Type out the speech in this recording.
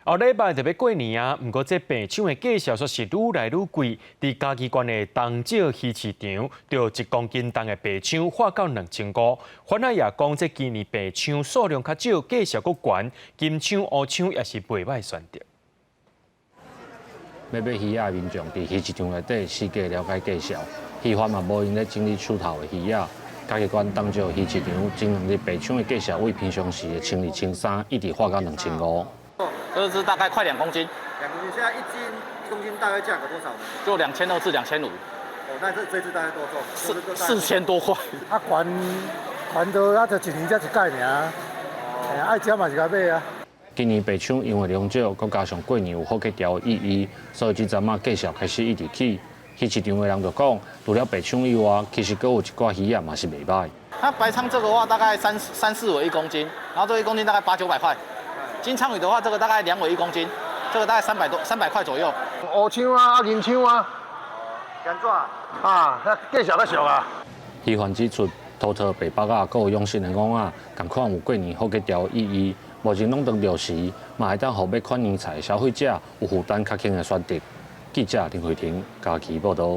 后礼拜就要过年啊，不过这白抢的价钱却是愈来愈贵。伫嘉义县的东石鱼市场，就1公斤重的白抢花到2500。反而也讲，这今年白抢数量较少，价钱阁悬，金抢、乌抢也是袂歹选择。要买鱼仔的民众伫鱼市场内底细加了解价钱，鱼贩嘛无用咧整理手头的鱼仔。嘉义县东石鱼市场前2日白抢的价钱为平常时的1200、1300，一直花到2500。这是大概快2公斤。2公斤，现在1公斤大概价格多少呢？就2200至2500。哦，那这只大概多重？4000多块。啊，悬到啊，就1年才一届尔。哦，爱食嘛是该买啊。今年白抢因为量少，佮加上过年有好客调的意义，所以这阵仔价钱开始一直起。鱼市场的人就讲，除了白抢以外，其实佮有一寡鱼仔嘛是袂歹。它白鲳这个话大概3、4尾1公斤，然后这1公斤大概800、900块。金鲳鱼的话，这个大概2尾1公斤，这个大概300块左右。乌抢啊，银抢啊，干怎？啊，价钱较俗啊。鱼贩指出，土特白腹啊，佮有用心的蚵仔，同款有过年好客调的意义。目前拢当着时，嘛会当互买款年菜的消费者有负担较轻的选择。记者林慧婷，嘉义报道。